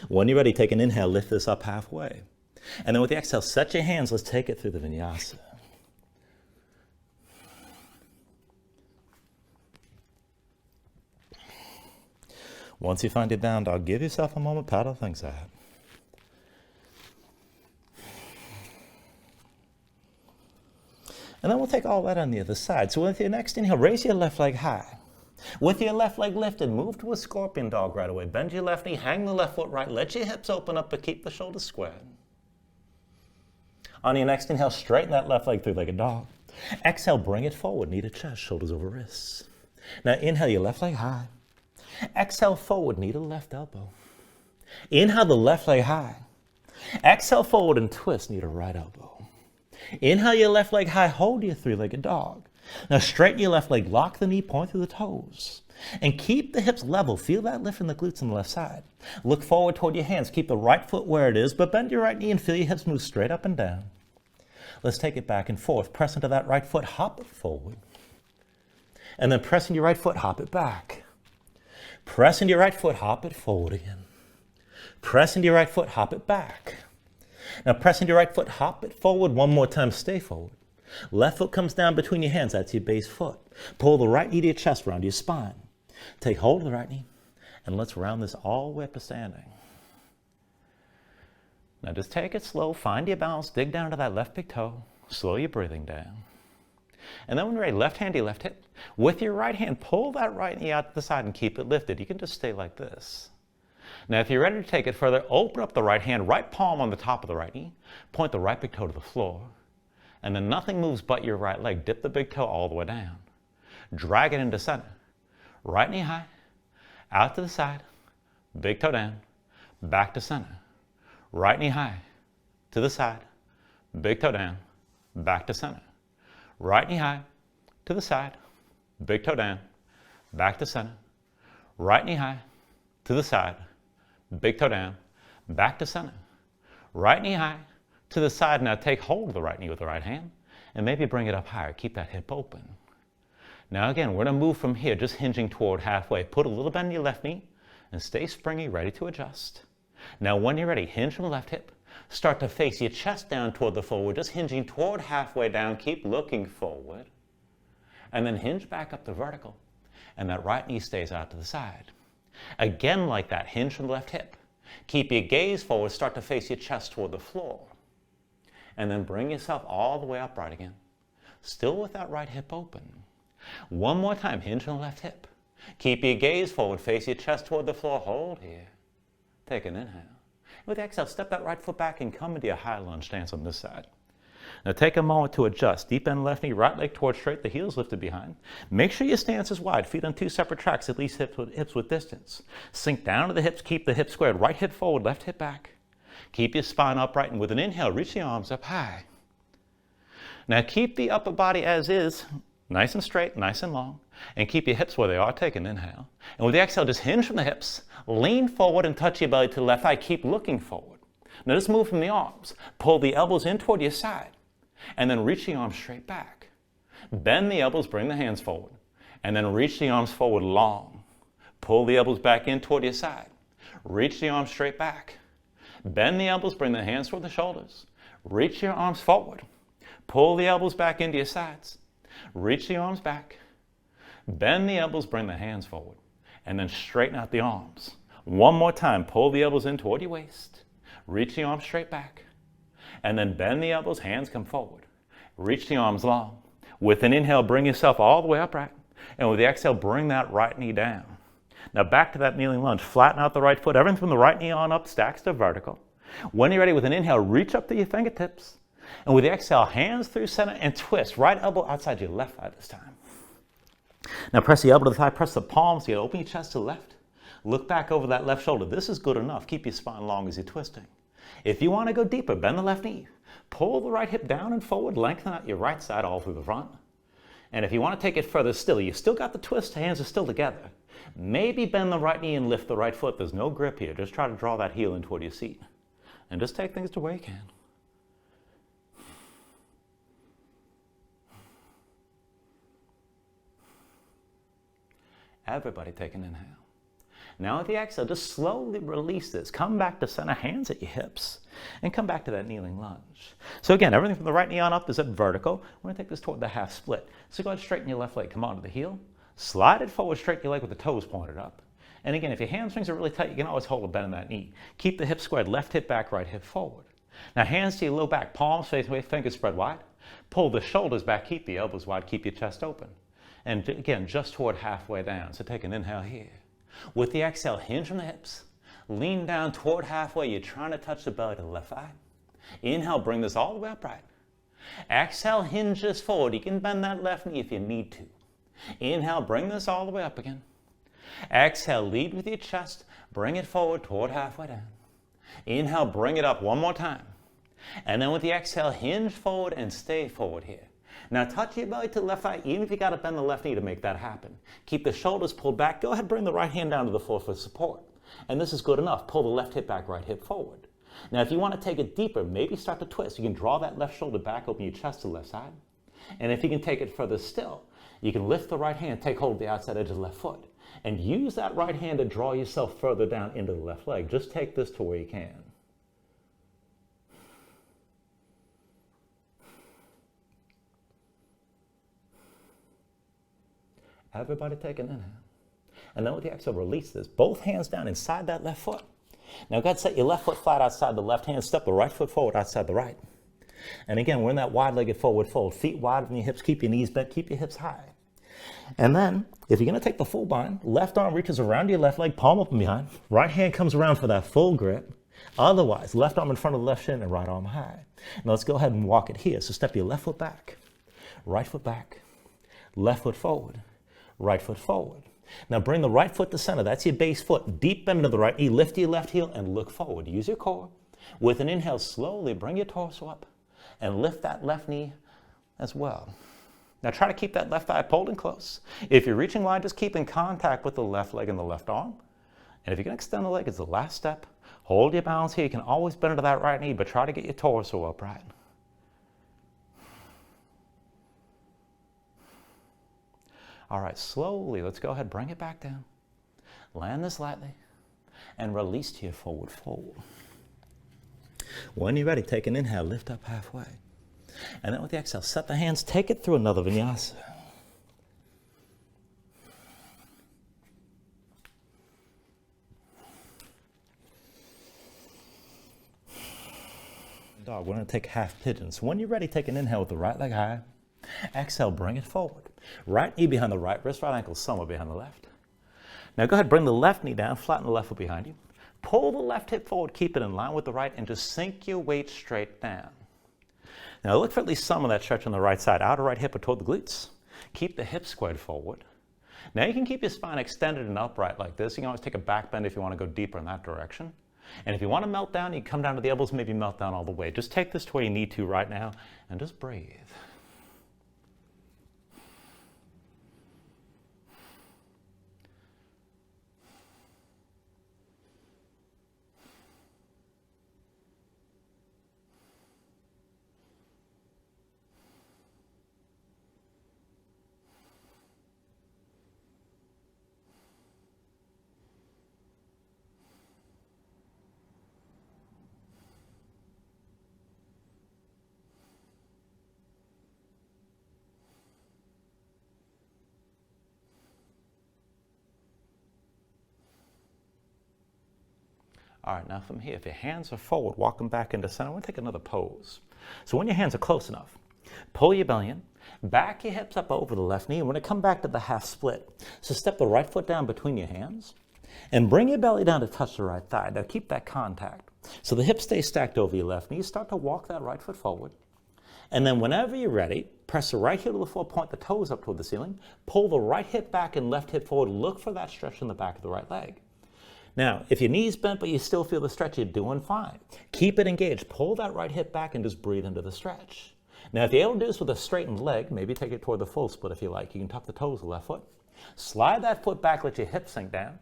When you're ready, take an inhale, lift this up halfway. And then with the exhale, set your hands, let's take it through the Vinyasa. Once you find your down dog, give yourself a moment, paddle things out. And then we'll take all that on the other side. So with your next inhale, raise your left leg high. With your left leg lifted, move to a scorpion dog right away. Bend your left knee, hang the left foot right, let your hips open up, but keep the shoulders squared. On your next inhale, straighten that left leg, three-legged dog. Exhale, bring it forward, knee to chest, shoulders over wrists. Now inhale your left leg high. Exhale forward, knee to left elbow. Inhale the left leg high. Exhale forward and twist, knee to right elbow. Inhale your left leg high, hold your three-legged dog. Now straighten your left leg, lock the knee, point through the toes. And keep the hips level. Feel that lift in the glutes on the left side. Look forward toward your hands. Keep the right foot where it is, but bend your right knee and feel your hips move straight up and down. Let's take it back and forth. Press into that right foot, hop it forward. And then press into your right foot, hop it back. Press into your right foot, hop it forward again. Press into your right foot, hop it back. Now press into your right foot, hop it forward one more time, stay forward. Left foot comes down between your hands, that's your base foot. Pull the right knee to your chest, round your spine. Take hold of the right knee, and let's round this all the way up to standing. Now just take it slow, find your balance, dig down to that left big toe, slow your breathing down. And then when you're ready, left hand to your left hip. With your right hand, pull that right knee out to the side and keep it lifted. You can just stay like this. Now if you're ready to take it further, open up the right hand, right palm on the top of the right knee, point the right big toe to the floor, and then nothing moves but your right leg. Dip the big toe all the way down. Drag it into center. Right knee high, out to the side, big toe down, back to center. Right knee high, to the side, big toe down, back to center. Right knee high, to the side, big toe down, back to center. Right knee high, to the side, big toe down, back to center. Right knee high, to the side. Now take hold of the right knee with the right hand and maybe bring it up higher. Keep that hip open. Now again, we're going to move from here, just hinging toward halfway. Put a little bend in your left knee and stay springy, ready to adjust. Now when you're ready, hinge from the left hip. Start to face your chest down toward the forward, just hinging toward halfway down. Keep looking forward. And then hinge back up to vertical. And that right knee stays out to the side. Again like that, hinge from the left hip. Keep your gaze forward, start to face your chest toward the floor. And then bring yourself all the way upright again. Still with that right hip open. One more time, hinge from the left hip. Keep your gaze forward, face your chest toward the floor, hold here. Take an inhale. With the exhale, step that right foot back and come into your high lunge stance on this side. Now take a moment to adjust. Deep bend left knee, right leg towards straight, the heels lifted behind. Make sure your stance is wide, feet on two separate tracks, at least hips with distance. Sink down to the hips, keep the hips squared. Right hip forward, left hip back. Keep your spine upright, and with an inhale, reach the arms up high. Now keep the upper body as is, nice and straight, nice and long, and keep your hips where they are. Take an inhale. And with the exhale, just hinge from the hips, lean forward and touch your belly to the left thigh. Keep looking forward. Now just move from the arms. Pull the elbows in toward your side, and then reach the arms straight back. Bend the elbows, bring the hands forward, and then reach the arms forward long. Pull the elbows back in toward your side. Reach the arms straight back. Bend the elbows, bring the hands toward the shoulders. Reach your arms forward. Pull the elbows back into your sides. Reach the arms back. Bend the elbows, bring the hands forward. And then straighten out the arms. One more time, pull the elbows in toward your waist. Reach the arms straight back. And then bend the elbows, hands come forward. Reach the arms long. With an inhale, bring yourself all the way upright. And with the exhale, bring that right knee down. Now back to that kneeling lunge. Flatten out the right foot. Everything from the right knee on up stacks to vertical. When you're ready, with an inhale, reach up to your fingertips. And with the exhale, hands through center and twist. Right elbow outside your left thigh this time. Now press the elbow to the thigh, press the palms, you open your chest to the left. Look back over that left shoulder. This is good enough. Keep your spine long as you're twisting. If you want to go deeper, bend the left knee. Pull the right hip down and forward, lengthen out your right side all through the front. And if you want to take it further still, you still got the twist, hands are still together. Maybe bend the right knee and lift the right foot. There's no grip here. Just try to draw that heel in toward your seat. And just take things to where you can. Everybody take an inhale. Now with the exhale, just slowly release this. Come back to center, hands at your hips, and come back to that kneeling lunge. So again, everything from the right knee on up is at vertical. We're going to take this toward the half split. So go ahead, straighten your left leg, come onto the heel. Slide it forward, straighten your leg with the toes pointed up. And again, if your hamstrings are really tight, you can always hold a bend in that knee. Keep the hips squared, left hip back, right hip forward. Now hands to your low back, palms face away, fingers spread wide. Pull the shoulders back, keep the elbows wide, keep your chest open. And again, just toward halfway down. So take an inhale here. With the exhale, hinge from the hips. Lean down toward halfway. You're trying to touch the belly to the left thigh. Inhale, bring this all the way upright. Exhale, hinge this forward. You can bend that left knee if you need to. Inhale, bring this all the way up again. Exhale, lead with your chest. Bring it forward toward halfway down. Inhale, bring it up one more time. And then with the exhale, hinge forward and stay forward here. Now touch your belly to the left thigh, even if you got to bend the left knee to make that happen. Keep the shoulders pulled back. Go ahead, bring the right hand down to the floor for support. And this is good enough. Pull the left hip back, right hip forward. Now if you want to take it deeper, maybe start to twist. You can draw that left shoulder back, open your chest to the left side. And if you can take it further still, you can lift the right hand, take hold of the outside edge of the left foot, and use that right hand to draw yourself further down into the left leg. Just take this to where you can. Everybody take an inhale. And then with the exhale, release this. Both hands down inside that left foot. Now go ahead, set your left foot flat outside the left hand. Step the right foot forward outside the right. And again, we're in that wide-legged forward fold. Feet wide from your hips. Keep your knees bent. Keep your hips high. And then, if you're going to take the full bind, left arm reaches around your left leg, palm up and behind. Right hand comes around for that full grip. Otherwise, left arm in front of the left shin and right arm high. Now let's go ahead and walk it here. So step your left foot back, right foot back, left foot forward, right foot forward. Now bring the right foot to center. That's your base foot. Deep bend into the right knee. Lift your left heel and look forward. Use your core. With an inhale, slowly bring your torso up and lift that left knee as well. Now try to keep that left thigh pulled in close. If you're reaching wide, just keep in contact with the left leg and the left arm. And if you can extend the leg, it's the last step. Hold your balance here. You can always bend into that right knee, but try to get your torso upright. All right, slowly, let's go ahead, bring it back down. Land this lightly and release to your forward fold. When you're ready, take an inhale, lift up halfway. And then with the exhale, set the hands, take it through another vinyasa. Dog, we're going to take half pigeons. When you're ready, take an inhale with the right leg high. Exhale, bring it forward. Right knee behind the right wrist, right ankle somewhere behind the left. Now go ahead, bring the left knee down, flatten the left foot behind you. Pull the left hip forward, keep it in line with the right, and just sink your weight straight down. Now look for at least some of that stretch on the right side, outer right hip or toward the glutes. Keep the hips squared forward. Now you can keep your spine extended and upright like this. You can always take a back bend if you want to go deeper in that direction. And if you want to melt down, you can come down to the elbows, maybe melt down all the way. Just take this to where you need to right now and just breathe. All right, now from here, if your hands are forward, walk them back into center. I want to take another pose. So when your hands are close enough, pull your belly in, back your hips up over the left knee, and we're going to come back to the half split. So step the right foot down between your hands, and bring your belly down to touch the right thigh. Now keep that contact. So the hips stay stacked over your left knee. Start to walk that right foot forward. And then whenever you're ready, Press the right heel to the floor, point the toes up toward the ceiling. Pull the right hip back and left hip forward. Look for that stretch in the back of the right leg. Now, if your knee's bent but you still feel the stretch, you're doing fine. Keep it engaged. Pull that right hip back and just breathe into the stretch. Now, if you're able to do this with a straightened leg, maybe take it toward the full split if you like. You can tuck the toes of the left foot. Slide that foot back, let your hips sink down.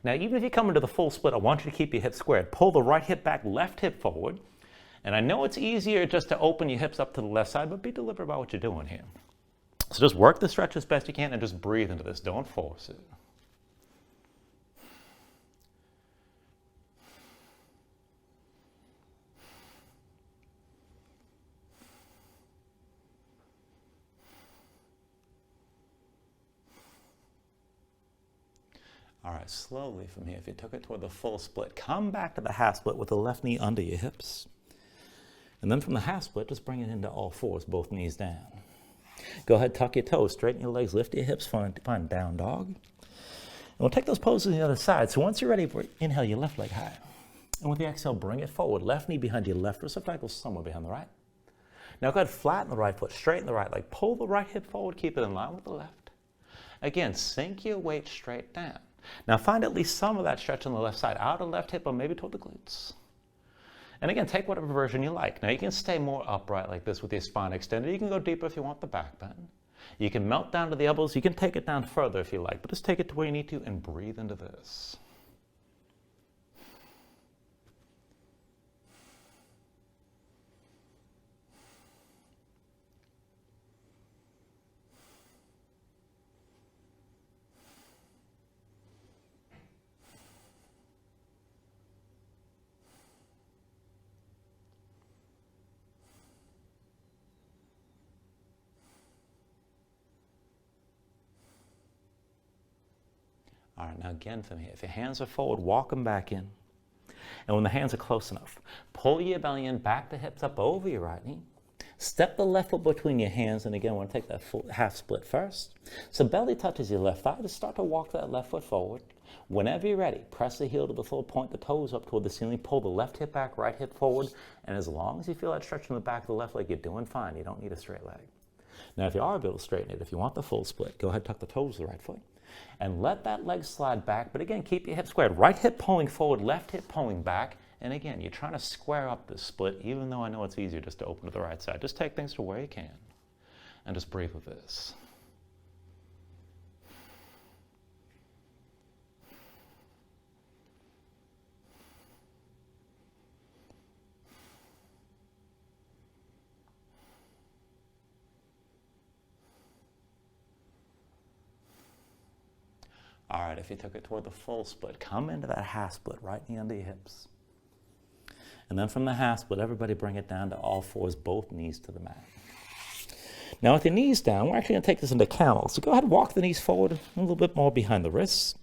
Now, even if you come into the full split, I want you to keep your hips squared. Pull the right hip back, left hip forward. And I know it's easier just to open your hips up to the left side, but be deliberate about what you're doing here. So just work the stretch as best you can and just breathe into this. Don't force it. All right, slowly from here, if you took it toward the full split, come back to the half split with the left knee under your hips. And then from the half split, just bring it into all fours, both knees down. Go ahead, tuck your toes, straighten your legs, lift your hips, find down dog. And we'll take those poses on the other side. So once you're ready, inhale your left leg high. And with the exhale, bring it forward. Left knee behind your left receptacle, somewhere behind the right. Now go ahead, flatten the right foot, straighten the right leg. Pull the right hip forward, keep it in line with the left. Again, sink your weight straight down. Now find at least some of that stretch on the left side, outer left hip or maybe toward the glutes. And again, take whatever version you like. Now you can stay more upright like this with your spine extended. You can go deeper if you want the back bend. You can melt down to the elbows. You can take it down further if you like, but just take it to where you need to and breathe into this. All right, now again from here, if your hands are forward, walk them back in. And when the hands are close enough, pull your belly in, back the hips up over your right knee. Step the left foot between your hands, and again, I want to take that full half split first. So belly touches your left thigh. Just start to walk that left foot forward. Whenever you're ready, press the heel to the floor, point the toes up toward the ceiling, pull the left hip back, right hip forward, and as long as you feel that stretch in the back of the left leg, you're doing fine. You don't need a straight leg. Now, if you are able to straighten it, if you want the full split, go ahead, tuck the toes of the right foot. And let that leg slide back, but again, keep your hips squared. Right hip pulling forward, left hip pulling back. And again, you're trying to square up this split, even though I know it's easier just to open to the right side. Just take things to where you can and just breathe with this. All right, if you took it toward the full split, come into that half split, right knee under your hips. And then from the half split, everybody bring it down to all fours, both knees to the mat. Now with your knees down, we're actually going to take this into camel. So go ahead and walk the knees forward a little bit more behind the wrists.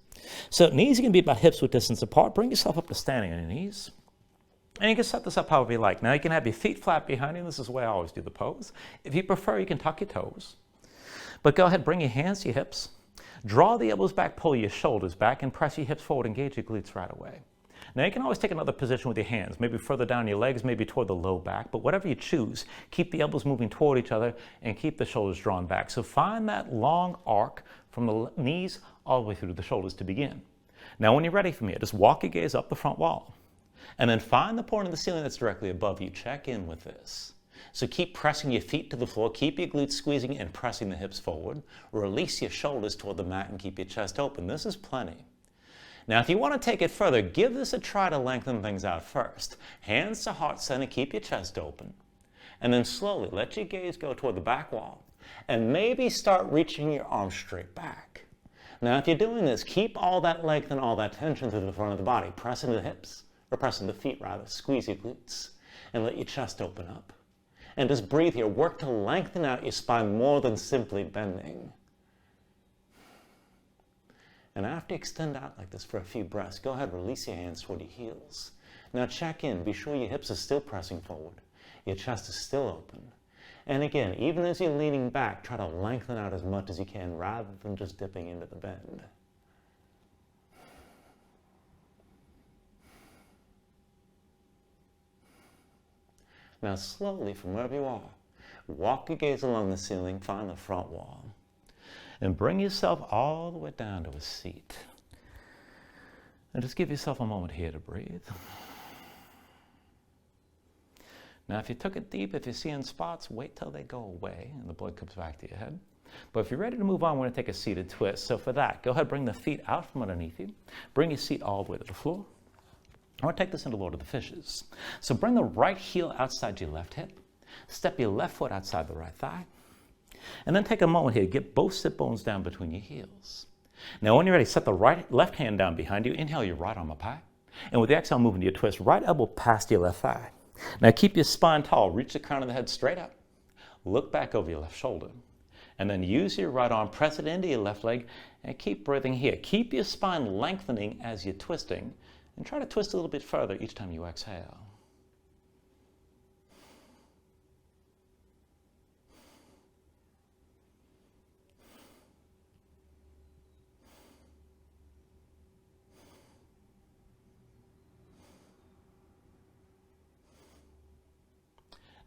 So knees are going to be about hips width distance apart. Bring yourself up to standing on your knees. And you can set this up however you like. Now you can have your feet flat behind you. This is the way I always do the pose. If you prefer, you can tuck your toes. But go ahead, bring your hands to your hips. Draw the elbows back, pull your shoulders back, and press your hips forward. Engage your glutes right away. Now you can always take another position with your hands, maybe further down your legs, maybe toward the low back, but whatever you choose, keep the elbows moving toward each other and keep the shoulders drawn back. So find that long arc from the knees all the way through to the shoulders to begin. Now when you're ready from here, just walk your gaze up the front wall. And then find the point of the ceiling that's directly above you. Check in with this. So keep pressing your feet to the floor, keep your glutes squeezing and pressing the hips forward. Release your shoulders toward the mat and keep your chest open. This is plenty. Now, if you want to take it further, give this a try to lengthen things out first. Hands to heart center, keep your chest open. And then slowly let your gaze go toward the back wall. And maybe start reaching your arms straight back. Now, if you're doing this, keep all that length and all that tension through the front of the body. Press into the hips, or press into the feet rather. Squeeze your glutes and let your chest open up. And just breathe here. Work to lengthen out your spine more than simply bending. And after you extend out like this for a few breaths, go ahead, release your hands toward your heels. Now check in. Be sure your hips are still pressing forward. Your chest is still open. And again, even as you're leaning back, try to lengthen out as much as you can rather than just dipping into the bend. Now slowly, from wherever you are, Walk your gaze along the ceiling, find the front wall, and bring yourself all the way down to a seat. And just give yourself a moment here to breathe. Now, if you took it deep, if you're seeing spots, wait till they go away and the blood comes back to your head. But if you're ready to move on, we're going to take a seated twist. So for that, go ahead, bring the feet out from underneath you. Bring your seat all the way to the floor. I want to take this into Lord of the Fishes. So bring the right heel outside your left hip. Step your left foot outside the right thigh. And then take a moment here. Get both sit bones down between your heels. Now, when you're ready, set the left hand down behind you. Inhale your right arm up high. And with the exhale, move into your twist. Right elbow past your left thigh. Now, keep your spine tall. Reach the crown of the head straight up. Look back over your left shoulder. And then use your right arm, press it into your left leg, and keep breathing here. Keep your spine lengthening as you're twisting. And try to twist a little bit further each time you exhale.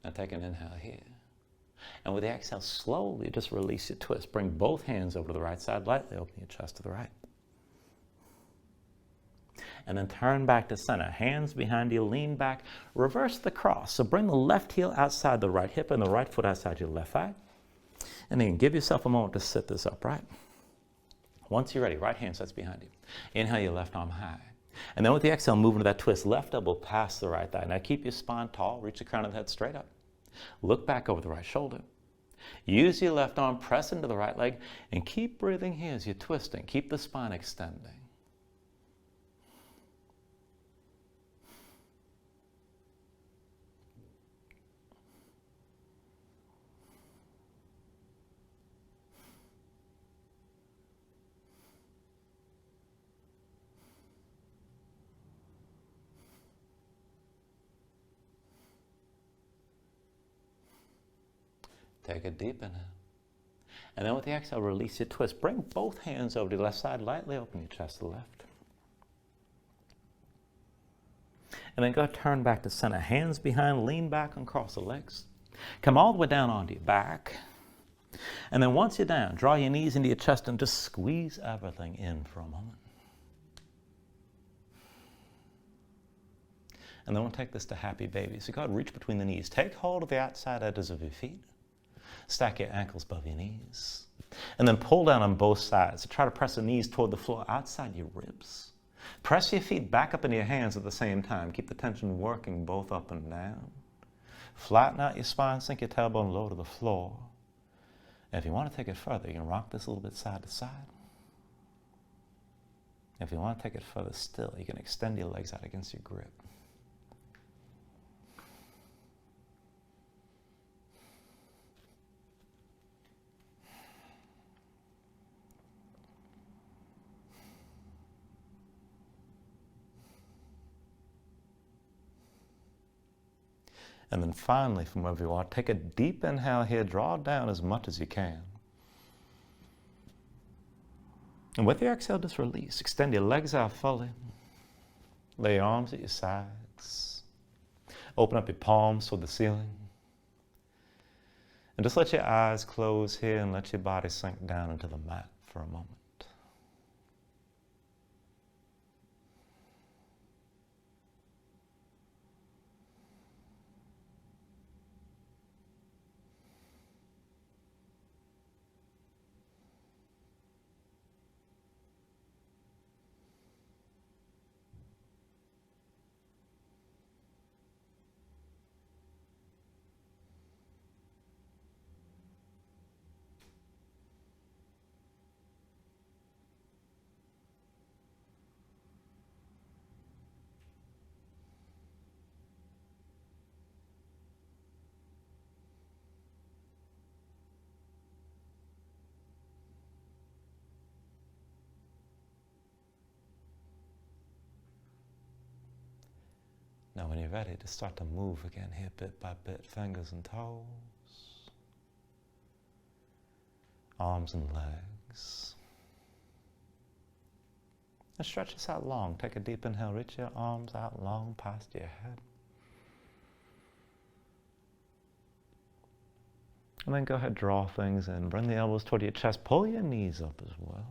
Now take an inhale here. And with the exhale, slowly just release your twist. Bring both hands over to the right side, lightly open your chest to the right. And then turn back to center. Hands behind you, lean back, reverse the cross. So bring the left heel outside the right hip and the right foot outside your left thigh. And then give yourself a moment to sit this upright. Once you're ready, right hand sets behind you. Inhale your left arm high. And then with the exhale, move into that twist. Left elbow past the right thigh. Now keep your spine tall. Reach the crown of the head straight up. Look back over the right shoulder. Use your left arm, press into the right leg, and keep breathing here as you're twisting. Keep the spine extending. Take a deep inhale. And then with the exhale, release your twist. Bring both hands over to the left side. Lightly open your chest to the left. And then go turn back to center. Hands behind, lean back and cross the legs. Come all the way down onto your back. And then once you're down, draw your knees into your chest and just squeeze everything in for a moment. And then we'll take this to happy baby. So go ahead, reach between the knees. Take hold of the outside edges of your feet. Stack your ankles above your knees. And then pull down on both sides. So try to press the knees toward the floor outside your ribs. Press your feet back up into your hands at the same time. Keep the tension working both up and down. Flatten out your spine, sink your tailbone low to the floor. And if you want to take it further, you can rock this a little bit side to side. If you want to take it further still, you can extend your legs out against your grip. And then finally, from wherever you are, take a deep inhale here, draw down as much as you can. And with your exhale, just release. Extend your legs out fully. Lay your arms at your sides. Open up your palms toward the ceiling. And just let your eyes close here and let your body sink down into the mat for a moment. Now when you're ready to start to move again here bit by bit, fingers and toes, arms and legs. And stretch this out long. Take a deep inhale, reach your arms out long past your head. And then go ahead, draw things in. Bring the elbows toward your chest. Pull your knees up as well.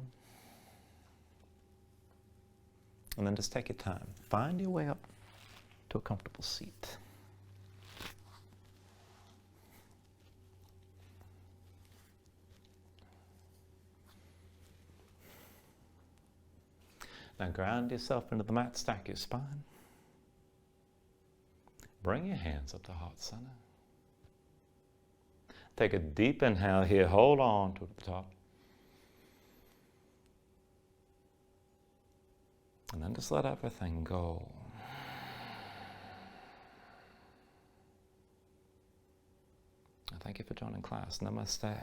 And then just take your time. Find your way up to a comfortable seat. Now ground yourself into the mat, stack your spine. Bring your hands up to heart center. Take a deep inhale here, hold on to the top. And then just let everything go. Thank you for joining class. Namaste.